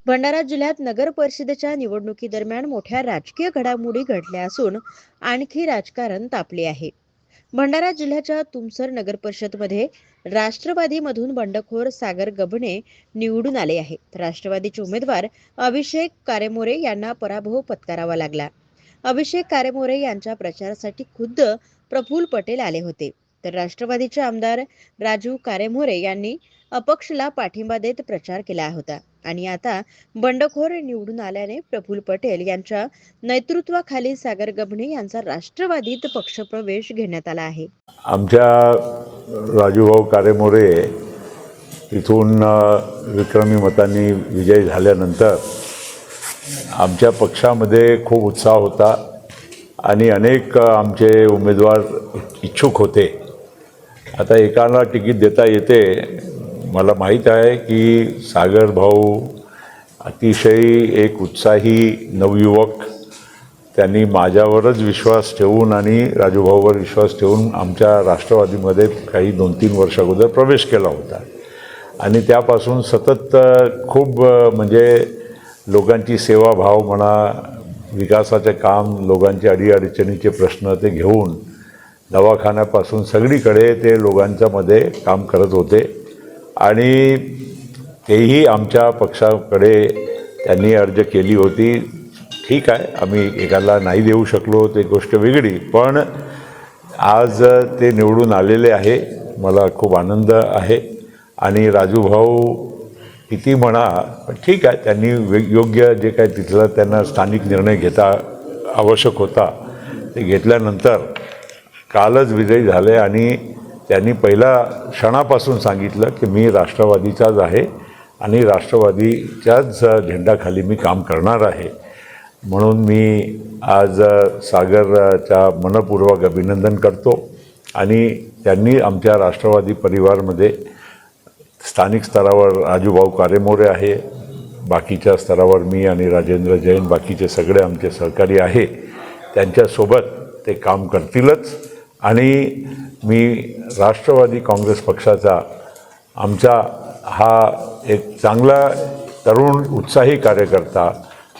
भंडारा जिल्ह्यात नगर परिषदेच्या निवडणुकीदरम्यान मोठ्या राजकीय घडामोडी घडल्या असून आणखी राजकारण तापले आहे. भंडारा जिल्ह्याच्या तुमसर नगर परिषदमध्ये राष्ट्रवादीमधून बंडखोर सागर गबणे निवडून आले आहेत. राष्ट्रवादीचे उमेदवार अभिषेक कारेमोरे यांना पराभव पत्करावा लागला. अभिषेक कारेमोरे यांच्या प्रचारासाठी खुद्द प्रफुल्ल पटेल आले होते, तर राष्ट्रवादीचे आमदार राजू कारेमोरे यांनी अपक्षला पाठिंबा देत प्रचार केला होता. आणि आता बंडखोर निवडून आल्याने प्रफुल्ल पटेल यांच्या नेतृत्वाखाली सागर गबणे यांचा राष्ट्रवादीत पक्षप्रवेश घेण्यात आला आहे. आमच्या राजूभाऊ कारेमोरे इथून विक्रमी मतांनी विजयी झाल्यानंतर आमच्या पक्षामध्ये खूप उत्साह होता आणि अनेक आमचे उमेदवार इच्छुक होते. आता एकाला तिकीट देता येते. मला माहीत आहे की सागर भाऊ अतिशय एक उत्साही नवयुवक, त्यांनी माझ्यावरच विश्वास ठेवून आणि राजूभाऊवर विश्वास ठेवून आमच्या राष्ट्रवादीमध्ये काही 2-3 वर्ष अगोदर प्रवेश केला होता आणि त्यापासून सतत खूप म्हणजे लोकांची सेवाभाव म्हणा, विकासाचे काम, लोकांचे अडीअडचणीचे प्रश्न ते घेऊन दवाखान्यापासून सगळीकडे ते लोकांच्यामध्ये काम करत होते आणि तेही आमच्या पक्षाकडे त्यांनी अर्ज केली होती. ठीक आहे, आम्ही एकाला नाही देऊ शकलो ते गोष्ट वेगळी, पण आज ते निवडून आलेले आहे. मला खूप आनंद आहे आणि राजूभाऊ किती म्हणा, पण ठीक आहे, त्यांनी योग्य जे काही तिथलं त्यांना स्थानिक निर्णय घेता आवश्यक होता ते घेतल्यानंतर कालच विजयी झाले आणि त्यांनी पहिल्या क्षणापासून सांगितलं की मी राष्ट्रवादीचाच आहे आणि राष्ट्रवादीच्याच झेंडाखाली मी काम करणार आहे. म्हणून मी आज सागरचा मनपूर्वक अभिनंदन करतो आणि त्यांनी आमच्या राष्ट्रवादी परिवारमध्ये स्थानिक स्तरावर राजूभाऊ कारेमोरे आहे, बाकीच्या स्तरावर मी आणि राजेंद्र जैन, बाकीचे सगळे आमचे सहकारी आहे, त्यांच्यासोबत ते काम करतीलच. आणि मी राष्ट्रवादी काँग्रेस पक्षाचा आमचा हा एक चांगला तरुण उत्साही कार्यकर्ता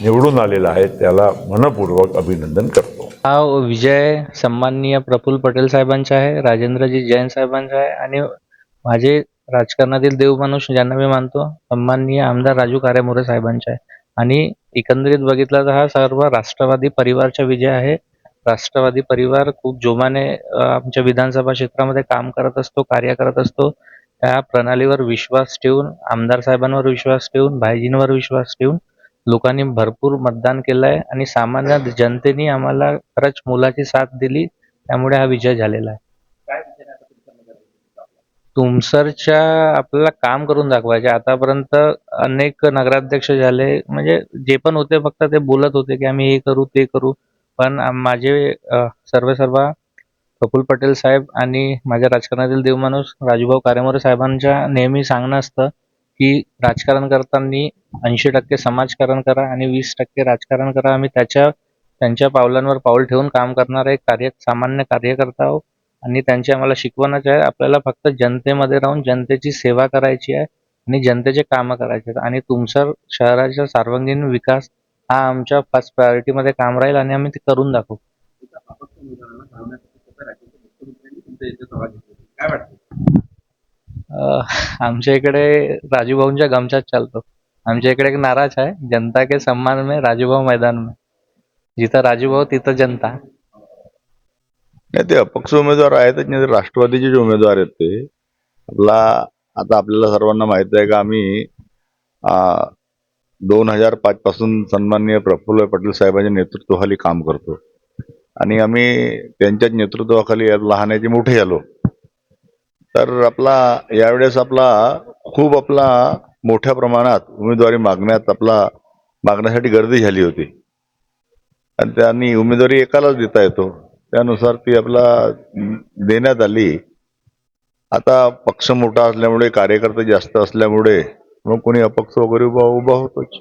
निवडून आलेला आहे, त्याला मनपूर्वक अभिनंदन करतो. हा विजय सन्माननीय प्रफुल्ल पटेल साहेबांचा आहे, राजेंद्रजी जैन साहेबांचा आहे आणि माझे राजकारणातील देवमाणूस ज्यांना मी मानतो सन्माननीय आमदार राजू कारेमोरे साहेबांचा आहे. आणि एकंदरीत बघितला तर हा सर्व राष्ट्रवादी परिवारचा विजय आहे. राष्ट्रवादी परिवार खूप जोमाने आमच्या विधानसभा क्षेत्रामध्ये काम करत असतो, कार्य करत असतो. त्या प्रणालीवर विश्वास ठेवून, आमदार साहेबांवर विश्वास ठेवून, भाईजींवर विश्वास ठेवून लोकांनी भरपूर मतदान केलं आहे आणि सामान्य जनतेने आम्हाला खरंच मोलाची साथ दिली, त्यामुळे हा विजय झालेला आहे. तुमसरच्या आपल्याला काम करून दाखवायचे. आतापर्यंत अनेक नगराध्यक्ष झाले, म्हणजे जे पण होते फक्त ते बोलत होते की आम्ही हे करू ते करू, पण माझे सर्व प्रफुल्ल पटेल साहेब आणि माझ्या राजकारणातील देवमाणूस राजूभाऊ कारेमोरे साहेबांच्या नेहमी सांगणं असतं की राजकारण करताना 80% समाजकारण करा आणि 20% राजकारण करा. आम्ही त्यांच्या पावलांवर पाऊल ठेवून काम करणारा एक सामान्य कार्यकर्ता आहोत आणि त्यांची आम्हाला शिकवणच आहे. आपल्याला फक्त जनतेमध्ये राहून जनतेची सेवा करायची आहे आणि जनतेचे कामं करायचे आहेत आणि तुमसर शहराचा सर्वांगीण विकास हा आमच्या फर्स्ट प्रायोरिटीमध्ये काम राहील आणि आम्ही ते करून दाखवू. आमच्या इकडे राजूभाऊंच्या गमच्याच चालतो. आमच्या इकडे एक नाराज आहे, जनता के सम्मान में राजूभाऊ मैदान में. जिथं राजूभाऊ तिथं जनता. नाही, ते अपक्ष उमेदवार आहेतच नाही, ते राष्ट्रवादीचे जे उमेदवार आहेत ते आता आपल्याला सर्वांना माहित आहे का आम्ही 2005 पासून सन्माननीय प्रफुल्ल पटेल साहेबांच्या नेतृत्वाखाली काम करतो आणि आम्ही त्यांच्याच नेतृत्वाखाली लहानाचे मोठे झालो. तर यावेळेस खूप मोठ्या प्रमाणात उमेदवारी मागण्यासाठी गर्दी झाली होती आणि त्यांनी उमेदवारी एकालाच देता येतो, त्यानुसार ती देण्यात आली. आता पक्ष मोठा असल्यामुळे, कार्यकर्ते जास्त असल्यामुळे मग कोणी अपक्ष वगैरे उभा होतोच.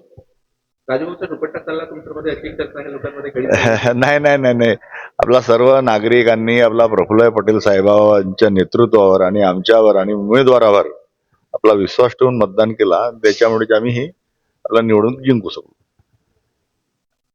नाही, आपला सर्व नागरिकांनी प्रफुल्ल पटेल साहेबांच्या नेतृत्वावर आणि आमच्यावर आणि उमेदवारावर आपला विश्वास ठेवून मतदान केला, त्याच्यामुळे आम्ही ही आपला निवडून जिंकू शकू.